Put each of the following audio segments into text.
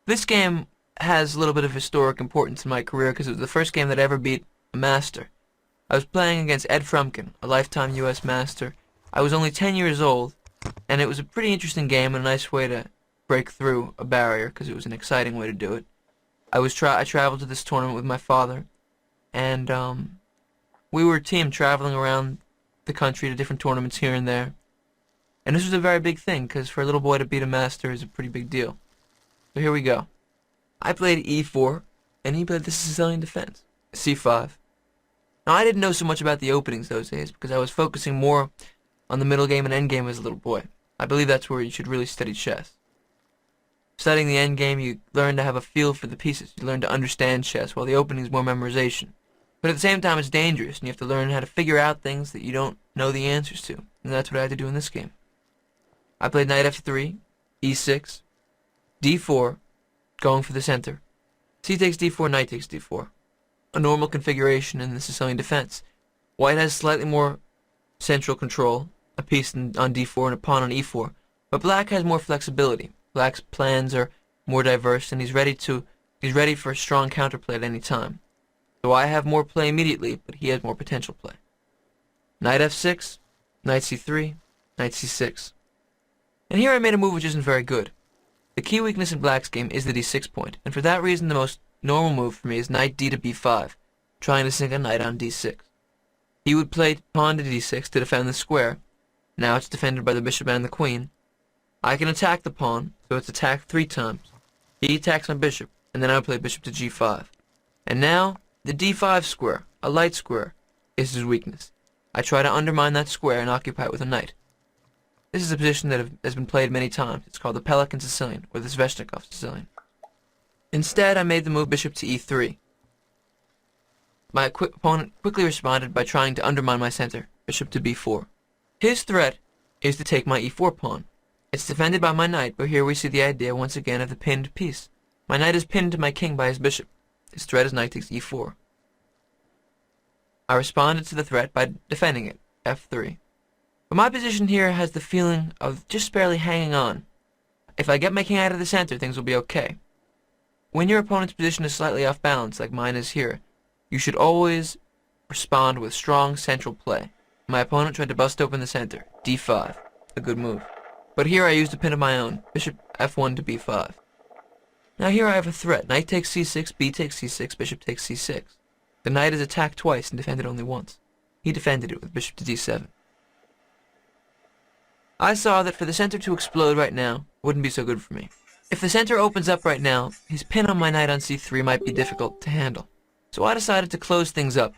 This game has a little bit of historic importance in my career because it was the first game that I ever beat a master. I was playing against Ed Frumkin, a lifetime US master. I was only 10 years old, and it was a pretty interesting game and a nice way to break through a barrier because it was an exciting way to do it. I traveled to this tournament with my father, and we were a team traveling around the country to different tournaments here and there. And this was a very big thing because for a little boy to beat a master is a pretty big deal. So here we go. I played E4, and he played the Sicilian defense, C5. Now I didn't know so much about the openings those days because I was focusing more on the middle game and end game as a little boy. I believe that's where you should really study chess. Studying the end game, you learn to have a feel for the pieces. You learn to understand chess, while the opening is more memorization. But at the same time, it's dangerous, and you have to learn how to figure out things that you don't know the answers to. And that's what I had to do in this game. I played knight f3, e6, d4, going for the center. C takes d4, knight takes d4. A normal configuration in the Sicilian defense. White has slightly more central control, a piece on d4 and a pawn on e4, but black has more flexibility. Black's plans are more diverse, and he's ready for a strong counterplay at any time. So I have more play immediately, but he has more potential play. Knight f6, knight c3, knight c6. And here I made a move which isn't very good. The key weakness in black's game is the d6 point, and for that reason the most normal move for me is knight d to b5, trying to sink a knight on d6. He would play pawn to d6 to defend the square. Now it's defended by the bishop and the queen. I can attack the pawn, so it's attacked 3 times. He attacks my bishop, and then I play bishop to g5. And now, the d5 square, a light square, is his weakness. I try to undermine that square and occupy it with a knight. This is a position that has been played many times. It's called the Pelican Sicilian, or the Sveshnikov Sicilian. Instead, I made the move bishop to e3. My opponent quickly responded by trying to undermine my center, bishop to b4. His threat is to take my e4 pawn. It's defended by my knight, but here we see the idea once again of the pinned piece. My knight is pinned to my king by his bishop. His threat is knight takes e4. I responded to the threat by defending it, f3. But my position here has the feeling of just barely hanging on. If I get my king out of the center, things will be okay. When your opponent's position is slightly off balance, like mine is here, you should always respond with strong central play. My opponent tried to bust open the center, d5, a good move. But here I used a pin of my own, bishop f1 to b5. Now here I have a threat, knight takes c6, b takes c6, bishop takes c6. The knight is attacked twice and defended only once. He defended it with bishop to d7. I saw that for the center to explode right now wouldn't be so good for me. If the center opens up right now, his pin on my knight on c3 might be difficult to handle. So I decided to close things up,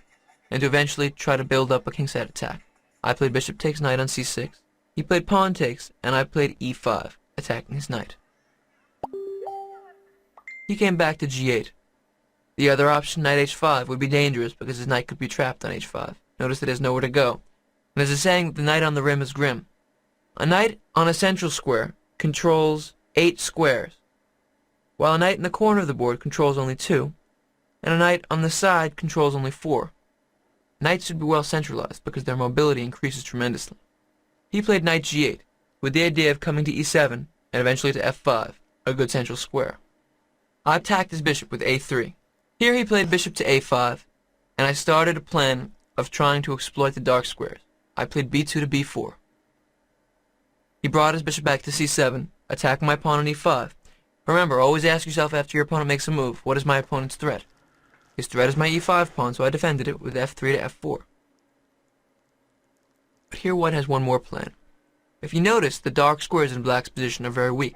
and to eventually try to build up a kingside attack. I played bishop takes knight on c6, he played pawn takes, and I played e5, attacking his knight. He came back to g8. The other option, knight h5, would be dangerous because his knight could be trapped on h5. Notice that he has nowhere to go. And there's a saying that the knight on the rim is grim. A knight on a central square controls 8 squares, while a knight in the corner of the board controls only 2, and a knight on the side controls only 4. Knights should be well centralized because their mobility increases tremendously. He played knight g8, with the idea of coming to e7, and eventually to f5, a good central square. I attacked his bishop with a3. Here he played bishop to a5, and I started a plan of trying to exploit the dark squares. I played b2 to b4. He brought his bishop back to c7, attacking my pawn on e5. Remember, always ask yourself after your opponent makes a move, what is my opponent's threat? His threat is my e5 pawn, so I defended it with f3 to f4. But here white has one more plan. If you notice, the dark squares in black's position are very weak.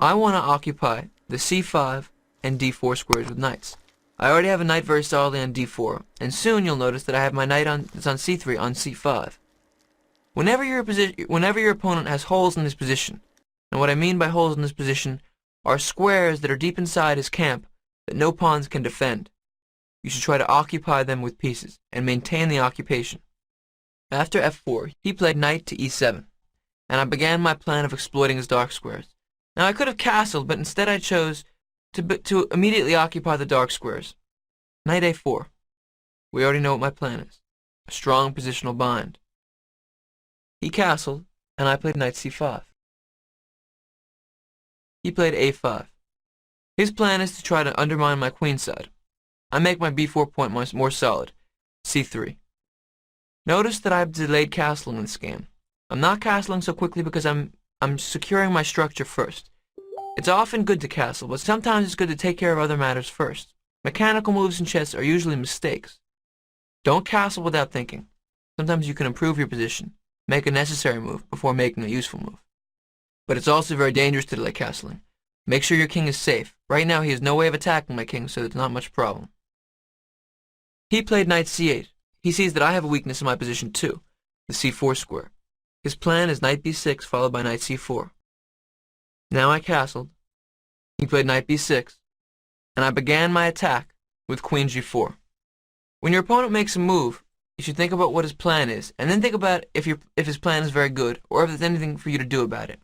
I want to occupy the c5 and d4 squares with knights. I already have a knight very solidly on d4, and soon you'll notice that I have my knight that's on c3 on c5. Whenever your opponent has holes in his position, and what I mean by holes in his position are squares that are deep inside his camp that no pawns can defend, you should try to occupy them with pieces, and maintain the occupation. After f4, he played knight to e7, and I began my plan of exploiting his dark squares. Now I could have castled, but instead I chose to immediately occupy the dark squares. Knight a4. We already know what my plan is. A strong positional bind. He castled, and I played knight c5. He played a5. His plan is to try to undermine my queenside. I make my b4 point more solid, c3. Notice that I've delayed castling in this game. I'm not castling so quickly because I'm securing my structure first. It's often good to castle, but sometimes it's good to take care of other matters first. Mechanical moves in chess are usually mistakes. Don't castle without thinking. Sometimes you can improve your position, make a necessary move before making a useful move. But it's also very dangerous to delay castling. Make sure your king is safe. Right now he has no way of attacking my king, so there's not much problem. He played knight c8. He sees that I have a weakness in my position too, the c4 square. His plan is knight b6 followed by knight c4. Now I castled. He played knight b6, and I began my attack with queen g4. When your opponent makes a move, you should think about what his plan is, and then think about if his plan is very good, or if there's anything for you to do about it.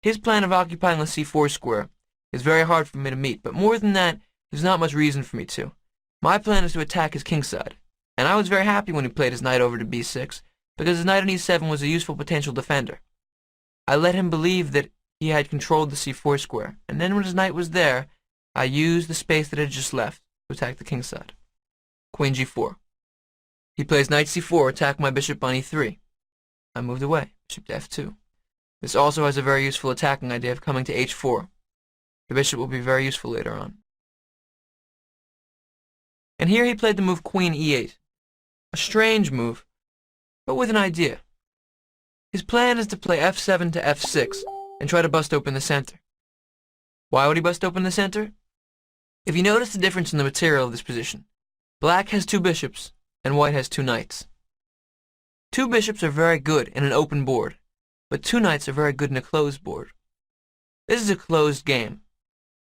His plan of occupying the c4 square is very hard for me to meet, but more than that, there's not much reason for me to. My plan is to attack his kingside, and I was very happy when he played his knight over to b6, because his knight on e7 was a useful potential defender. I let him believe that he had controlled the c4 square, and then when his knight was there, I used the space that had just left to attack the kingside. Queen g4. He plays knight c4, attack my bishop on e3. I moved away, bishop to f2. This also has a very useful attacking idea of coming to h4. The bishop will be very useful later on. And here he played the move queen e8. A strange move, but with an idea. His plan is to play f7 to f6 and try to bust open the center. Why would he bust open the center? If you notice the difference in the material of this position, black has two bishops and white has two knights. Two bishops are very good in an open board, but two knights are very good in a closed board. This is a closed game,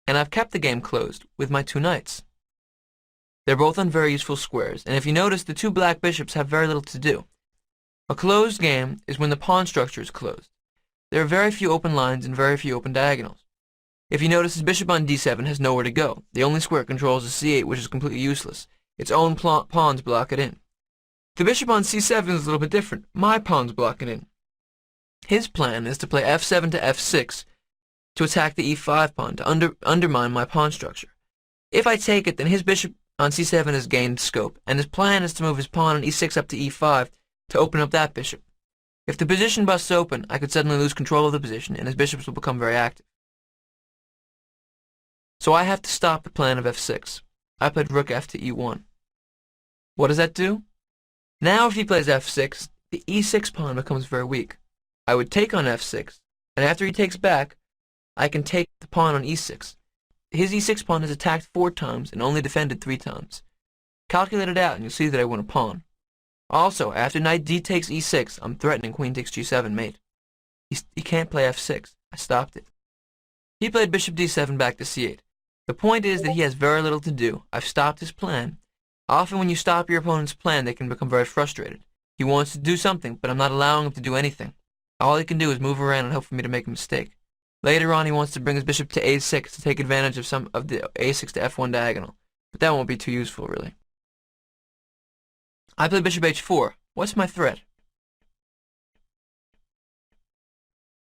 and I've kept the game closed with my two knights. They're both on very useful squares, and if you notice, the two black bishops have very little to do. A closed game is when the pawn structure is closed. There are very few open lines and very few open diagonals. If you notice, his bishop on d7 has nowhere to go. The only square it controls is c8, which is completely useless. Its own pawns block it in. The bishop on c7 is a little bit different. My pawns block it in. His plan is to play f7 to f6 to attack the e5 pawn, to undermine my pawn structure. If I take it, then his bishop on c7 has gained scope, and his plan is to move his pawn on e6 up to e5 to open up that bishop. If the position busts open, I could suddenly lose control of the position, and his bishops will become very active. So I have to stop the plan of f6. I played rook f to e1. What does that do? Now if he plays f6, the e6 pawn becomes very weak. I would take on f6, and after he takes back, I can take the pawn on e6. His e6 pawn has attacked 4 times and only defended 3 times. Calculate it out and you'll see that I won a pawn. Also, after knight d takes e6, I'm threatening queen takes g7 mate. He can't play f6. I stopped it. He played bishop d7 back to c8. The point is that he has very little to do. I've stopped his plan. Often when you stop your opponent's plan, they can become very frustrated. He wants to do something, but I'm not allowing him to do anything. All he can do is move around and hope for me to make a mistake. Later on, he wants to bring his bishop to a6 to take advantage of some of the a6 to f1 diagonal, but that won't be too useful, really. I play bishop h4. What's my threat?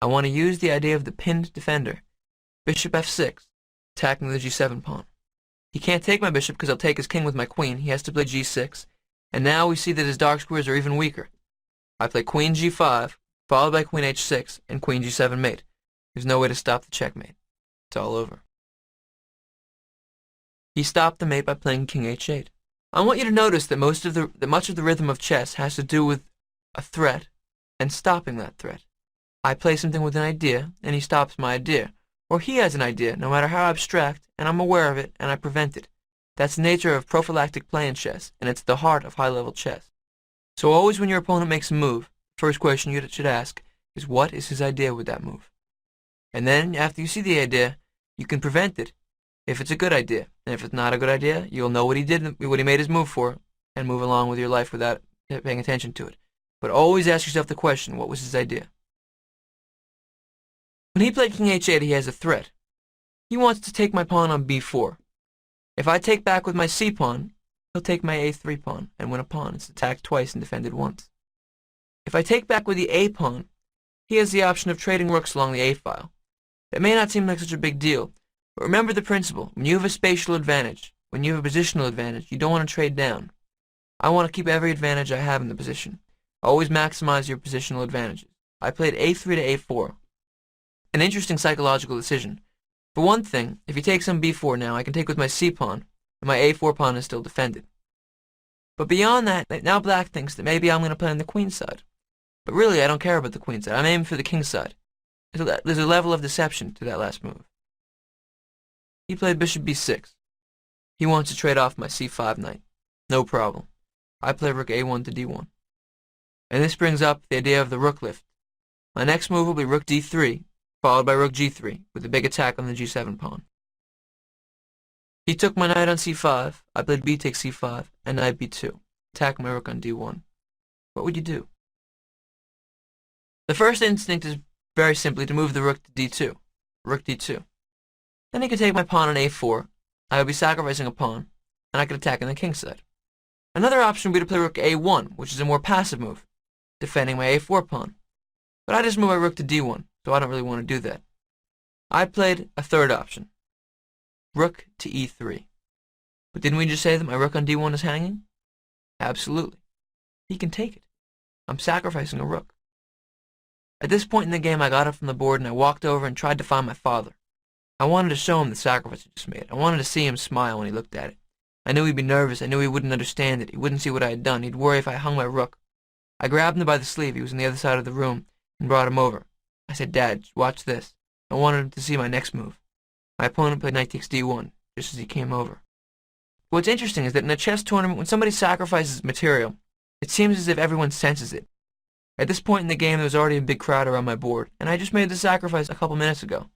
I want to use the idea of the pinned defender. Bishop f6, attacking the g7 pawn. He can't take my bishop because I'll take his king with my queen. He has to play g6, and now we see that his dark squares are even weaker. I play queen g5, followed by queen h6, and queen g7 mate. There's no way to stop the checkmate. It's all over. He stopped the mate by playing king h8. I want you to notice that much of the rhythm of chess has to do with a threat and stopping that threat. I play something with an idea, and he stops my idea. Or he has an idea, no matter how abstract, and I'm aware of it, and I prevent it. That's the nature of prophylactic play in chess, and it's the heart of high-level chess. So always when your opponent makes a move, the first question you should ask is, what is his idea with that move? And then, after you see the idea, you can prevent it if it's a good idea. And if it's not a good idea, you'll know what he did, what he made his move for, and move along with your life without paying attention to it. But always ask yourself the question, what was his idea? When he played king h8, he has a threat. He wants to take my pawn on b4. If I take back with my c pawn, he'll take my a3 pawn and win a pawn. It's attacked twice and defended once. If I take back with the a pawn, he has the option of trading rooks along the a file. It may not seem like such a big deal, But remember the principle. When you have a spatial advantage, when you have a positional advantage, you don't want to trade down. I want to keep every advantage I have in the position. Always maximize your positional advantages. I played A3 to A4. An interesting psychological decision. For one thing, if he takes on B4 now, I can take with my C pawn, and my A4 pawn is still defended. But beyond that, now Black thinks that maybe I'm going to play on the queen side. But really, I don't care about the queen side. I'm aiming for the king side. There's a level of deception to that last move. He played bishop B6. He wants to trade off my C5 knight. No problem. I play rook A1 to D1. And this brings up the idea of the rook lift. My next move will be rook D3, followed by rook G3, with a big attack on the G7 pawn. He took my knight on C5, I played B takes C5, and knight B2, attacking my rook on D1. What would you do? The first instinct is very simply to move the rook to D2, rook D2. Then he could take my pawn on A4, I would be sacrificing a pawn, and I could attack on the king side. Another option would be to play rook A1, which is a more passive move, defending my A4 pawn. But I just moved my rook to D1, so I don't really want to do that. I played a third option, rook to E3. But didn't we just say that my rook on D1 is hanging? Absolutely. He can take it. I'm sacrificing a rook. At this point in the game, I got up from the board and I walked over and tried to find my father. I wanted to show him the sacrifice I just made. I wanted to see him smile when he looked at it. I knew he'd be nervous. I knew he wouldn't understand it. He wouldn't see what I had done. He'd worry if I hung my rook. I grabbed him by the sleeve. He was on the other side of the room and brought him over. I said, "Dad, watch this." I wanted him to see my next move. My opponent played knight takes D1, just as he came over. What's interesting is that in a chess tournament, when somebody sacrifices material, it seems as if everyone senses it. At this point in the game, there was already a big crowd around my board, and I just made the sacrifice a couple minutes ago.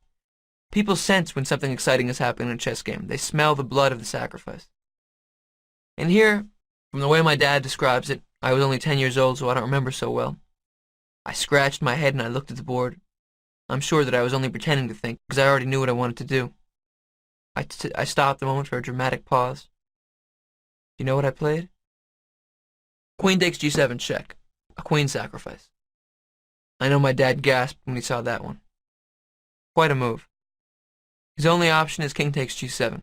People sense when something exciting is happening in a chess game. They smell the blood of the sacrifice. And here, from the way my dad describes it, I was only 10 years old, so I don't remember so well. I scratched my head and I looked at the board. I'm sure that I was only pretending to think, because I already knew what I wanted to do. I stopped a moment for a dramatic pause. Do you know what I played? Queen takes G7 check. A queen sacrifice. I know my dad gasped when he saw that one. Quite a move. His only option is king takes G7. Do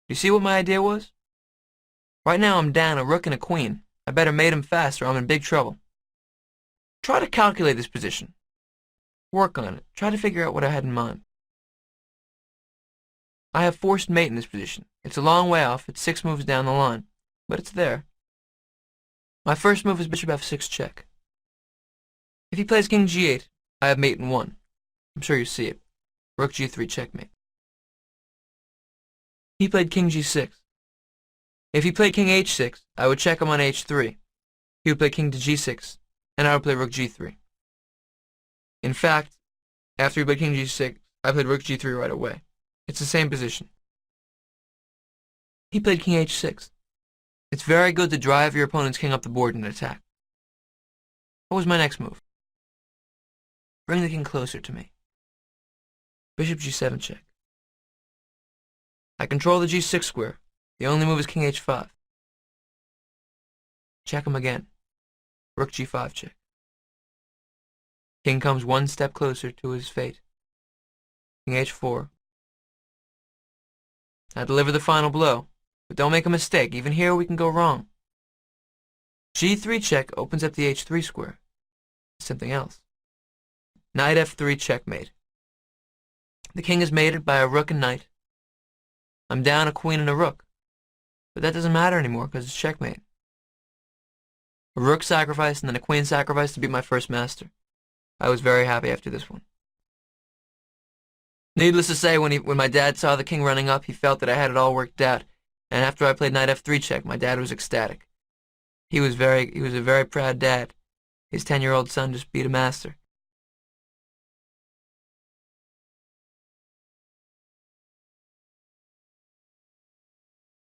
you see what my idea was? Right now I'm down a rook and a queen. I better mate him fast or I'm in big trouble. Try to calculate this position. Work on it. Try to figure out what I had in mind. I have forced mate in this position. It's a long way off. It's 6 moves down the line. But it's there. My first move is bishop F6 check. If he plays king G8, I have mate in 1. I'm sure you see it. Rook G3 checkmate. He played king G6. If he played king H6, I would check him on H3. He would play king to G6, and I would play rook G3. In fact, after he played king G6, I played rook G3 right away. It's the same position. He played king H6. It's very good to drive your opponent's king up the board in an attack. What was my next move? Bring the king closer to me. Bishop G7 check. I control the G6 square. The only move is king H5. Check him again. Rook G5 check. King comes one step closer to his fate. King H4. I deliver the final blow, but don't make a mistake. Even here we can go wrong. G3 check opens up the H3 square. Something else. Knight F3 checkmate. The king is mated by a rook and knight. I'm down a queen and a rook. But that doesn't matter anymore because it's checkmate. A rook sacrifice and then a queen sacrifice to beat my first master. I was very happy after this one. Needless to say, when my dad saw the king running up, he felt that I had it all worked out. And after I played knight F3 check, my dad was ecstatic. He was a very proud dad. His 10-year-old son just beat a master.